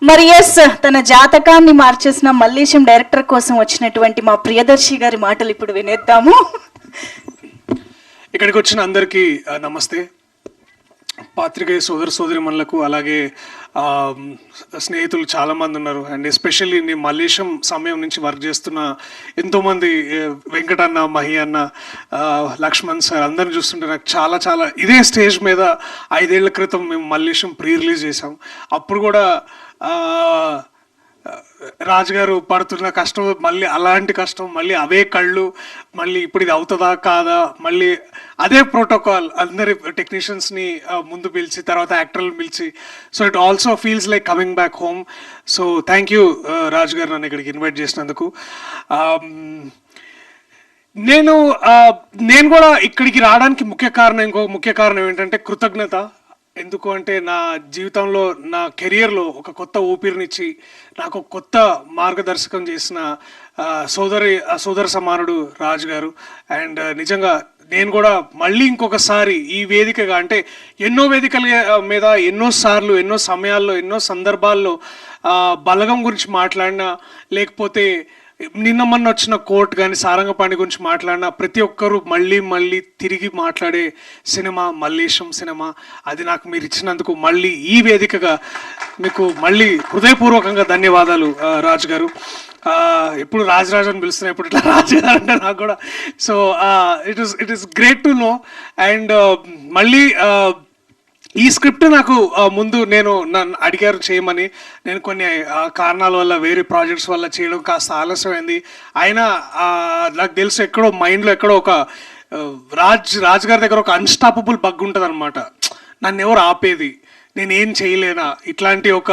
మరి ఎస్, తన జాతకాన్ని మార్చేసిన మల్లేశం డైరెక్టర్ కోసం వచ్చినటువంటి మా ప్రియదర్శి గారి మాటలు ఇప్పుడు వినేద్దాము. ఇక్కడికి వచ్చిన అందరికీ నమస్తే. పాత్రికేయ సోదర సోదరిమణులకు అలాగే స్నేహితులు చాలామంది ఉన్నారు. అండ్ ఎస్పెషల్లీ నేను మల్లేశం సమయం నుంచి వర్క్ చేస్తున్న ఎంతోమంది వెంకటన్న, మహి అన్న, లక్ష్మణ్ సార్ అందరిని చూస్తుంటే నాకు చాలా చాలా ఇదే స్టేజ్ మీద 5 ఏళ్ల క్రితం మేము మల్లేశం ప్రీ రిలీజ్ చేసాం. అప్పుడు కూడా రాజుగారు పడుతున్న కష్టం, మళ్ళీ అలాంటి కష్టం, మళ్ళీ అవే కళ్ళు, మళ్ళీ ఇప్పుడు ఇది అవుతుందా కాదా, మళ్ళీ అదే ప్రోటోకాల్, అందరి టెక్నీషియన్స్ని ముందు పిలిచి తర్వాత యాక్టర్లు పిలిచి. So it also feels like coming back home. So thank you Raju garu నన్ను ఇక్కడికి ఇన్వైట్ చేసినందుకు. నేను కూడా ఇక్కడికి రావడానికి ఇంకో ముఖ్య కారణం ఏంటంటే కృతజ్ఞత. ఎందుకు అంటే నా జీవితంలో, నా కెరియర్లో ఒక కొత్త ఊపిరినిచ్చి నాకు కొత్త మార్గదర్శకం చేసిన సోదర సమానుడు రాజు గారు. అండ్ నిజంగా నేను కూడా మళ్ళీ ఇంకొకసారి ఈ వేదికగా, అంటే ఎన్నో వేదికల మీద ఎన్నోసార్లు, ఎన్నో సమయాల్లో, ఎన్నో సందర్భాల్లో బలగం గురించి మాట్లాడినా, లేకపోతే నిన్న మొన్న వచ్చిన కోర్ట్ కానీ సారంగపాణి గురించి మాట్లాడినా, ప్రతి ఒక్కరూ మళ్ళీ తిరిగి మాట్లాడే సినిమా మల్లేశం సినిమా. అది నాకు మీరు ఇచ్చినందుకు మళ్ళీ ఈ వేదికగా మీకు మళ్ళీ హృదయపూర్వకంగా ధన్యవాదాలు రాజు గారు. ఎప్పుడు రాజరాజు అని పిలుస్తున్నా, ఇప్పుడు ఇట్లా రాజు గారు అంటే నాకు కూడా. So it is great to know. And మళ్ళీ ఈ స్క్రిప్ట్ నాకు ముందు నన్ను అడిగారు చేయమని. నేను కొన్ని కారణాల వల్ల, వేరే ప్రాజెక్ట్స్ వల్ల చేయడం కాస్త ఆలస్యమైంది. అయినా నాకు తెలుసు ఎక్కడో మైండ్లో ఎక్కడో ఒక రాజు గారి దగ్గర ఒక అన్స్టాపబుల్ బగ్ ఉంటుంది అనమాట. నన్ను ఎవరు ఆపేది, నేనేం చేయలేనా, ఇట్లాంటి ఒక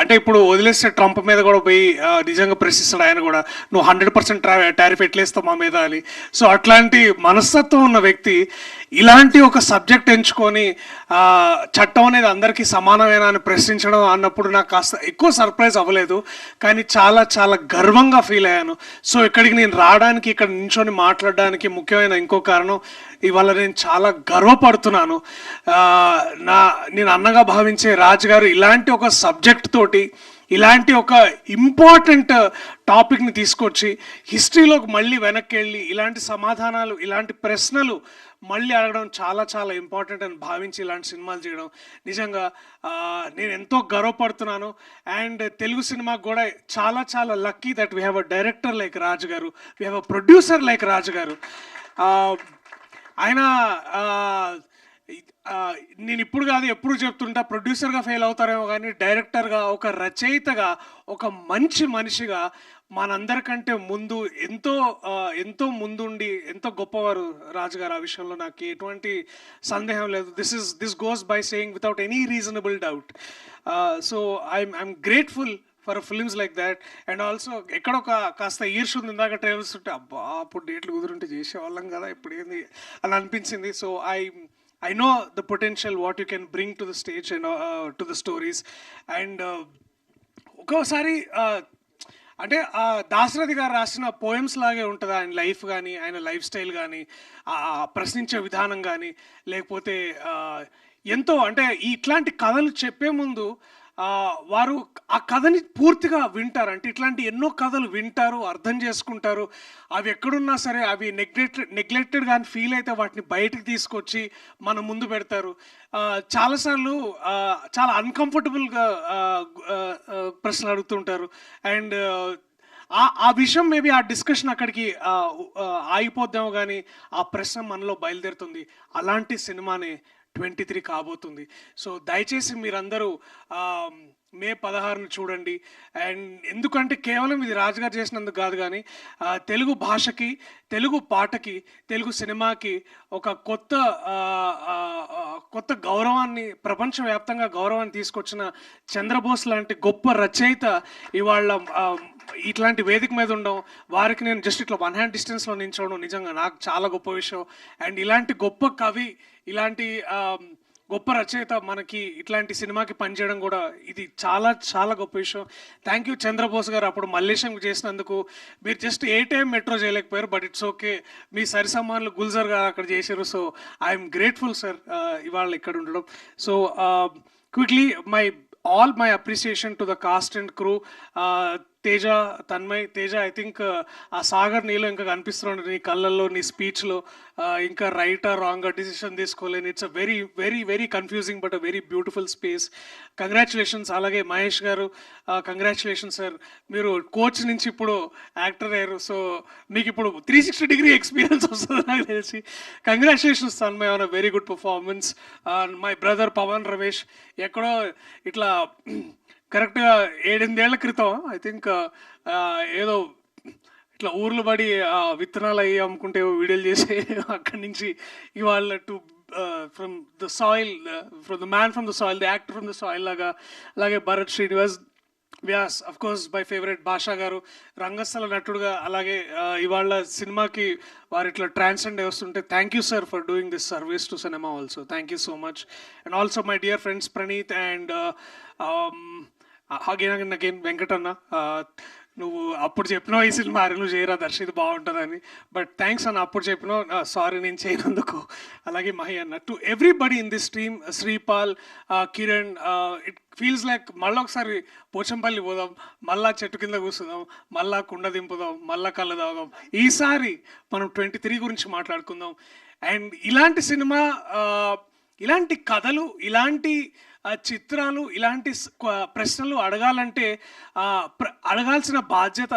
అంటే ఇప్పుడు వదిలేస్తే ట్రంప్ మీద కూడా పోయి నిజంగా ప్రశ్నిస్తాడు ఆయన కూడా, నువ్వు 100% టారిఫ్ ఎట్లేస్తావు మా మీద అని. సో అట్లాంటి మనస్తత్వం ఉన్న వ్యక్తి ఇలాంటి ఒక సబ్జెక్ట్ ఎంచుకొని చట్టం అనేది అందరికీ సమానమేనా అని ప్రశ్నించడం అన్నప్పుడు నాకు కాస్త ఎక్కువ సర్ప్రైజ్ అవ్వలేదు, కానీ చాలా చాలా గర్వంగా ఫీల్ అయ్యాను. సో ఇక్కడికి నేను రావడానికి, ఇక్కడ నించొని మాట్లాడడానికి ముఖ్యమైన ఇంకో కారణం, ఇవాళ నేను చాలా గర్వపడుతున్నాను. నేను అన్నగా భావించే రాజు గారు ఇలాంటి ఒక సబ్జెక్ట్ తోటి, ఇలాంటి ఒక ఇంపార్టెంట్ టాపిక్ని తీసుకొచ్చి హిస్టరీలోకి మళ్ళీ వెనక్కి వెళ్ళి ఇలాంటి సమాధానాలు, ఇలాంటి ప్రశ్నలు మళ్ళీ అడగడం చాలా చాలా ఇంపార్టెంట్ అని భావించి ఇలాంటి సినిమాలు చేయడం నిజంగా నేను ఎంతో గర్వపడుతున్నాను. అండ్ తెలుగు సినిమాకు కూడా చాలా చాలా lucky that we have a director like Raju garu, we have a producer like Raju garu. ఆయన నేను ఇప్పుడు కాదు ఎప్పుడు చెప్తుంటా, ప్రొడ్యూసర్గా ఫెయిల్ అవుతారేమో కానీ డైరెక్టర్గా, ఒక రచయితగా, ఒక మంచి మనిషిగా మనందరికంటే ముందు ఎంతో ముందుండి ఎంతో గొప్పవారు రాజుగారు. ఆ విషయంలో నాకు ఎటువంటి సందేహం లేదు. This goes by saying without any reasonable doubt. So I'm grateful for films like that. And also ఎక్కడో కాస్త ఈర్ష ఉంది. ఇందాక ట్రైలర్స్ ఉంటే అబ్బా అప్పుడు డేట్లు కుదురుంటే చేసేవాళ్ళం కదా, ఇప్పుడు ఏంది అని అనిపించింది. So I know the potential what you can bring to the stage and to the stories. And ఒక్కోసారి అంటే దాశరథి గారు రాసిన పోయమ్స్ లాగే ఉంటుంది ఆయన లైఫ్ కానీ, ఆయన లైఫ్ స్టైల్ కానీ, ప్రశ్నించే విధానం కానీ, లేకపోతే ఎంతో అంటే ఇట్లాంటి కథలు చెప్పే ముందు వారు ఆ కథని పూర్తిగా వింటారు. అంటే ఇట్లాంటి ఎన్నో కథలు వింటారు, అర్థం చేసుకుంటారు. అవి ఎక్కడున్నా సరే అవి నెగ్లెక్టెడ్ కానీ ఫీల్ అయితే వాటిని బయటకు తీసుకొచ్చి మన ముందు పెడతారు. చాలాసార్లు చాలా అన్కంఫర్టబుల్గా ప్రశ్నలు అడుగుతుంటారు. అండ్ ఆ విషయం మేబీ ఆ డిస్కషన్ అక్కడికి ఆగిపోద్దాము, కానీ ఆ ప్రశ్న మనలో బయలుదేరుతుంది. అలాంటి సినిమానే 23 కాబోతుంది. సో దయచేసి మీరందరూ మే 16ను చూడండి. అండ్ ఎందుకంటే కేవలం ఇది రాజుగారు చేసినందుకు కాదు, కానీ తెలుగు భాషకి, తెలుగు పాటకి, తెలుగు సినిమాకి ఒక కొత్త గౌరవాన్ని, ప్రపంచవ్యాప్తంగా గౌరవాన్ని తీసుకొచ్చిన చంద్రబోస్ లాంటి గొప్ప రచయిత ఇవాళ ఇట్లాంటి వేదిక మీద ఉండడం, వారికి నేను జస్ట్ ఇట్లా 1 హ్యాండ్ డిస్టెన్స్లో నించోవడం నిజంగా నాకు చాలా గొప్ప విషయం. అండ్ ఇలాంటి గొప్ప కవి, ఇలాంటి గొప్ప రచయిత మనకి ఇట్లాంటి సినిమాకి పనిచేయడం కూడా ఇది చాలా చాలా గొప్ప విషయం. థ్యాంక్ యూ చంద్రబోస్ గారు. అప్పుడు మల్లేశం చేసినందుకు మీరు జస్ట్ ఏ టైం మెట్రో చేయలేకపోయారు, బట్ ఇట్స్ ఓకే. మీ సరి సమానులు గుల్జర్ గారు అక్కడ చేశారు. సో ఐఎమ్ గ్రేట్ఫుల్ సార్ ఇవాళ ఇక్కడ ఉండడం. So quickly my all my appreciation to the cast and crew. Teja, Tanmay, Teja I think ఆ సాగర్ నీలో ఇంకా కనిపిస్తున్నాడు నీ కళ్ళల్లో, నీ స్పీచ్లో. ఇంకా రైటా రాంగ్ డిసిషన్ తీసుకోలేని. It's a very very very confusing but a very beautiful space. Congratulations. అలాగే మహేష్ గారు, కంగ్రాచులేషన్స్ సార్. మీరు కోచ్ నుంచి ఇప్పుడు యాక్టర్ అయ్యారు. సో మీకు ఇప్పుడు 360 ఎక్స్పీరియన్స్ వస్తుంది నాకు తెలిసి. Congratulations Tanmay on a very good performance. My brother Pavan Ramesh ఎక్కడో ఇట్లా కరెక్ట్గా 8-8 ఏళ్ల క్రితం ఐ థింక్ ఏదో ఇట్లా ఊర్లు పడి విత్తనాలు అయ్యి అమ్ముకుంటే వీడియోలు చేసి అక్కడి నుంచి ఇవాళ to from the soil, from the man from the soil, the actor from the soil లాగా. అలాగే Bharat Srinivas, Vyas of course my favourite Basha garu రంగస్థల నటుడుగా. అలాగే ఇవాళ సినిమాకి వారు ఇట్లా ట్రాన్సెండ్ వస్తుంటే thank you sir for doing this service to cinema also. Thank you so much. And also my dear friends Praneeth and again Venkatanna. నువ్వు అప్పుడు చెప్పినావు ఈ సినిమా నువ్వు చేయరా దర్శి ఇది బాగుంటుందని. బట్ థ్యాంక్స్ అన్న అప్పుడు చెప్పినావు, సారీ నేను చేయనందుకు. అలాగే మహి అన్న, to everybody in this team, Sripal, Kiran. It feels like మళ్ళీ ఒకసారి పోచంపల్లి పోదాం, మళ్ళా చెట్టు కింద కూర్చుందాం, మళ్ళా కుండ దింపుదాం, మళ్ళా కళ్ళ తాగుదాం. ఈసారి మనం 23 గురించి మాట్లాడుకుందాం. అండ్ ఇలాంటి సినిమా, ఇలాంటి కథలు, ఇలాంటి చిత్రాలు, ఇలాంటి ప్రశ్నలు అడగాలంటే అడగాల్సిన బాధ్యత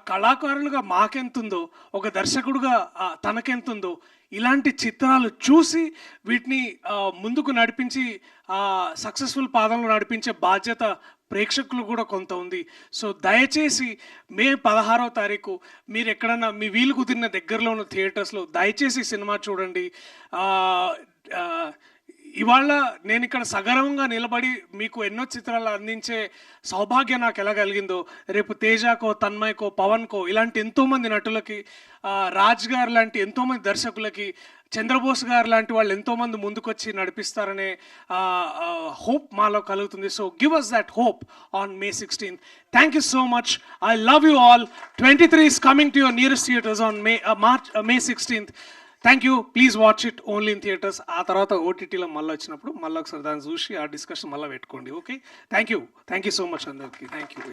కళాకారులుగా మాకెంతుందో, ఒక దర్శకుడుగా తనకెంతుందో, ఇలాంటి చిత్రాలు చూసి వీటిని ముందుకు నడిపించి సక్సెస్ఫుల్ పాదంలో నడిపించే బాధ్యత ప్రేక్షకులు కూడా కొంత ఉంది. సో దయచేసి మే 16వ తారీఖు మీరు ఎక్కడన్నా మీ వీలు కుదిరిన దగ్గరలో ఉన్న థియేటర్స్లో దయచేసి సినిమా చూడండి. ఇవాళ నేను ఇక్కడ సగర్వంగా నిలబడి మీకు ఎన్నో చిత్రాలు అందించే సౌభాగ్యం నాకు ఎలా కలిగిందో, రేపు తేజకో, తన్మయ్కో, పవన్కో, ఇలాంటి ఎంతోమంది నటులకి, రాజ్ గారు లాంటి ఎంతోమంది దర్శకులకి, చంద్రబోస్ గారు లాంటి వాళ్ళు ఎంతోమంది ముందుకొచ్చి నడిపిస్తారనే హోప్ మాలో కలుగుతుంది. So give us that hope on May 16th. Thank you so much. I love you all. 23 is coming to your nearest theaters on May 16th. Thank you. Please watch it only in theatres. ఆ తర్వాత ఓటీటీలో మళ్ళీ వచ్చినప్పుడు మళ్ళీ ఒకసారి దాన్ని చూసి ఆ డిస్కషన్ మళ్ళీ పెట్టుకోండి. Okay, thank you so much అందరికి. Thank you.